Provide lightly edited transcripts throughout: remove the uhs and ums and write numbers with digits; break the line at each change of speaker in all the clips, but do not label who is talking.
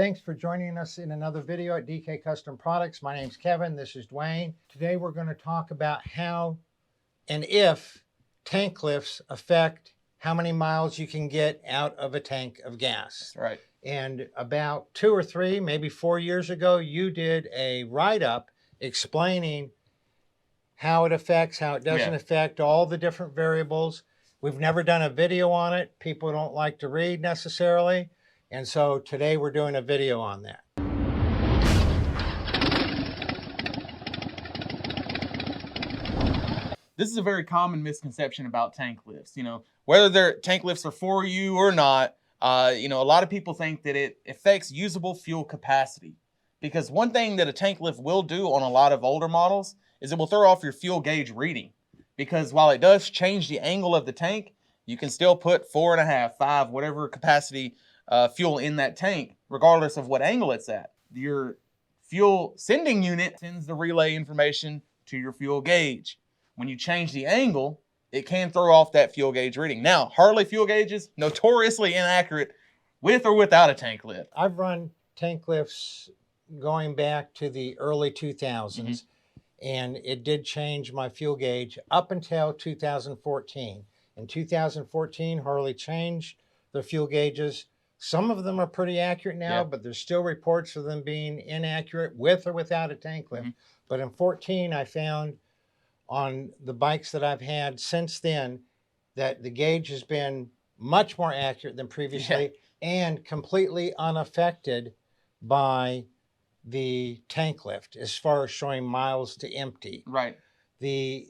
Thanks for joining us in another video at DK Custom Products. My name's Kevin, this is Dwayne. Today we're going to talk about how and if tank lifts affect how many miles you can get out of a tank of gas.
That's right.
And about 2 or 3, maybe 4 years ago, you did a write-up explaining how it affects, how it doesn't affect, all the different variables. We've never done a video on it. People don't like to read necessarily. And so today we're doing a video on that.
This is a very common misconception about tank lifts. You know, whether tank lifts are for you or not, a lot of people think that it affects usable fuel capacity. Because one thing that a tank lift will do on a lot of older models is it will throw off your fuel gauge reading. Because while it does change the angle of the tank, you can still put 4.5, 5, whatever capacity fuel in that tank, regardless of what angle it's at. Your fuel sending unit sends the relay information to your fuel gauge. When you change the angle, it can throw off that fuel gauge reading. Now, Harley fuel gauges, notoriously inaccurate with or without a tank lift.
I've run tank lifts going back to the early 2000s, and it did change my fuel gauge up until 2014. In 2014, Harley changed their fuel gauges. Some of them are pretty accurate now, but there's still reports of them being inaccurate with or without a tank lift. But in 14, I found on the bikes that I've had since then that the gauge has been much more accurate than previously and completely unaffected by the tank lift as far as showing miles to empty.
Right.
The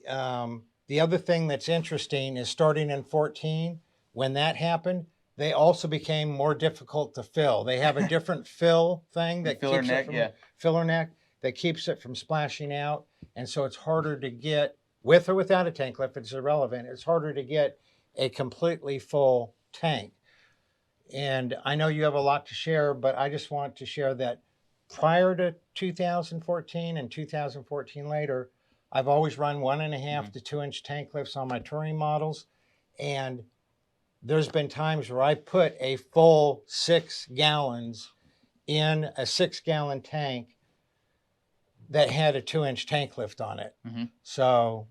other thing that's interesting is starting in 14, when that happened, they also became more difficult to fill. They have a different fill thing that
filler
keeps
neck,
it from, filler neck that keeps it from splashing out. And so it's harder to get, with or without a tank lift, it's irrelevant. It's harder to get a completely full tank. And I know you have a lot to share, but I just want to share that prior to 2014 and 2014 later, I've always run 1.5 to 2 inch tank lifts on my touring models. And there's been times where I put a full 6 gallons in a 6-gallon tank that had a 2 inch tank lift on it. So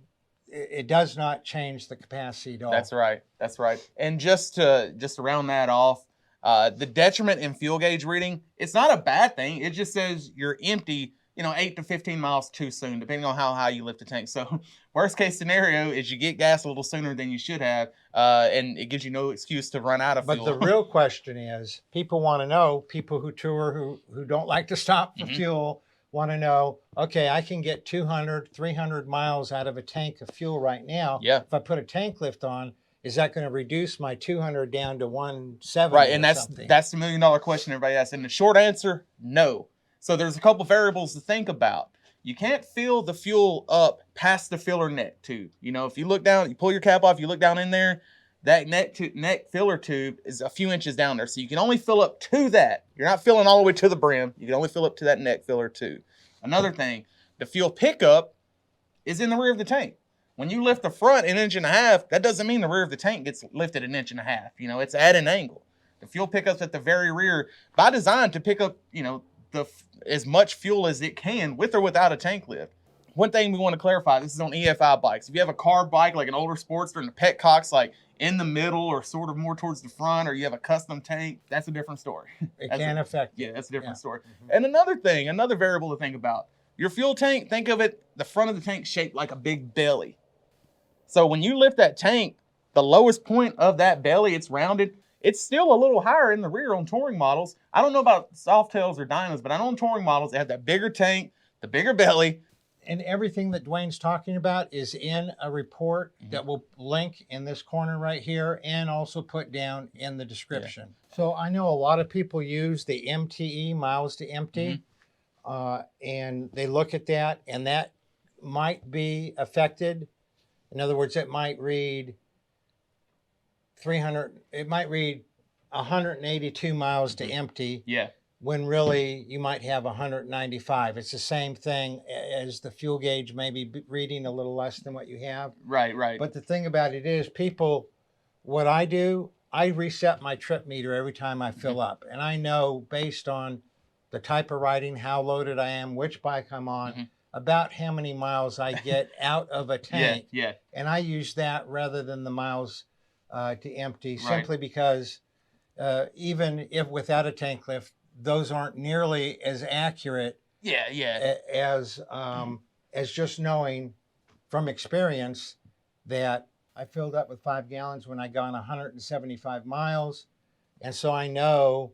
it does not change the capacity at all.
That's right. That's right. And just to round that off, the detriment in fuel gauge reading, it's not a bad thing. It just says you're empty, 8 to 15 miles too soon, depending on how high you lift the tank. So worst case scenario is you get gas a little sooner than you should have, and it gives you no excuse to run out of fuel.
But the real question is, people want to know, people who tour, who don't like to stop for fuel, want to know, okay, I can get 200, 300 miles out of a tank of fuel right now. If I put a tank lift on, is that going to reduce my 200 down to 170?
Right, and that's the $1 million question everybody asks. And the short answer, no. So there's a couple variables to think about. You can't fill the fuel up past the filler neck tube. If you look down, you pull your cap off, you look down in there, that neck filler tube is a few inches down there. So you can only fill up to that. You're not filling all the way to the brim. You can only fill up to that neck filler tube. Another thing, the fuel pickup is in the rear of the tank. When you lift the front 1.5 inches, that doesn't mean the rear of the tank gets lifted 1.5 inches. It's at an angle. The fuel pickup's at the very rear by design to pick up, as much fuel as it can with or without a tank lift. One thing we want to clarify, this is on EFI bikes. If you have a carb bike like an older Sportster and the petcock's like in the middle or sort of more towards the front, or you have a custom tank, that's a different story.
It can affect.
Yeah, that's a different story. And another variable to think about, your fuel tank, think of it, the front of the tank shaped like a big belly. So when you lift that tank, the lowest point of that belly, it's rounded, it's still a little higher in the rear on touring models. I don't know about Softails or Dynos, but I know on touring models, they have that bigger tank, the bigger belly.
And everything that Dwayne's talking about is in a report that we'll link in this corner right here and also put down in the description. So I know a lot of people use the MTE, miles to empty, and they look at that, and that might be affected. In other words, it might read 182 miles to empty. When really you might have 195. It's the same thing as the fuel gauge maybe reading a little less than what you have.
Right.
But the thing about it is, people, what I do I reset my trip meter every time I fill up. And I know based on the type of riding, how loaded I am, which bike I'm on, about how many miles I get out of a tank.
Yeah.
And I use that rather than the miles to empty,
Right.
simply because even if without a tank lift, those aren't nearly as accurate as just knowing from experience that I filled up with 5 gallons when I gone 175 miles. And so I know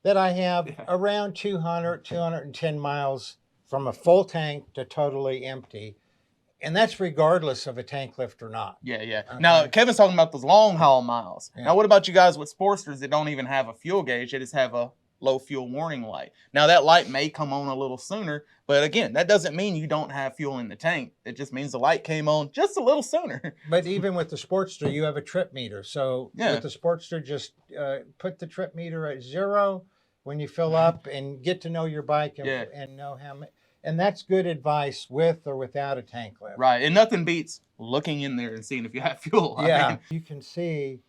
that I have around 200, 210 miles from a full tank to totally empty. And that's regardless of a tank lift or not.
Yeah.
Okay.
Now, Kevin's talking about those long haul miles.
Yeah.
Now, what about you guys with Sportsters that don't even have a fuel gauge? They just have a low fuel warning light. Now, that light may come on a little sooner, but again, that doesn't mean you don't have fuel in the tank. It just means the light came on just a little sooner.
But even with the Sportster, you have a trip meter. So with the Sportster, just put the trip meter at 0 when you fill up and get to know your bike and know how many. And that's good advice with or without a tank lift.
Right. And nothing beats looking in there and seeing if you have fuel.
Yeah.
I mean,
you can see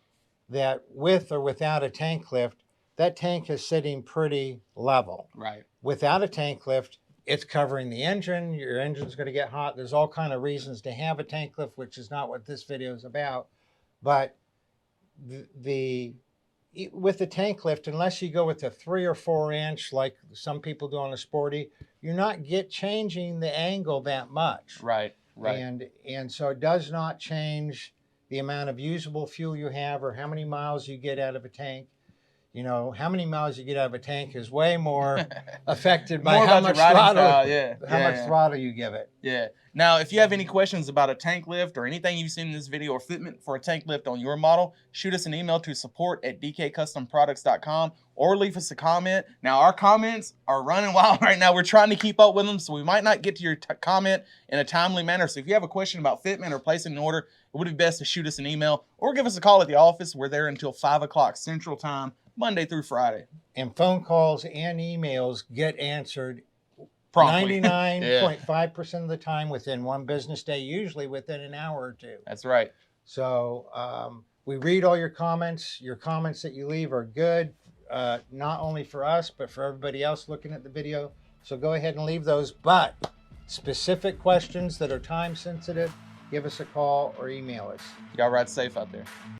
that with or without a tank lift, that tank is sitting pretty level.
Right.
Without a tank lift, it's covering the engine. Your engine's going to get hot. There's all kind of reasons to have a tank lift, which is not what this video is about. But with the tank lift, unless you go with a 3 or 4 inch, like some people do on a Sporty, you're not changing the angle that much.
Right.
And so it does not change the amount of usable fuel you have or how many miles you get out of a tank. You know, how many miles you get out of a tank is way more affected by how much throttle you give it.
Yeah. Now, if you have any questions about a tank lift or anything you've seen in this video or fitment for a tank lift on your model, shoot us an email to support@dkcustomproducts.com or leave us a comment. Now, our comments are running wild right now. We're trying to keep up with them, so we might not get to your comment in a timely manner. So if you have a question about fitment or placing an order, it would be best to shoot us an email or give us a call at the office. We're there until 5 o'clock Central Time, Monday through Friday.
And phone calls and emails get answered
Promptly.
99.5% of the time within 1 business day, usually within an hour or 2.
That's right.
So we read all your comments. Your comments that you leave are good, not only for us, but for everybody else looking at the video. So go ahead and leave those. But specific questions that are time sensitive, give us a call or email us.
Y'all ride safe out there.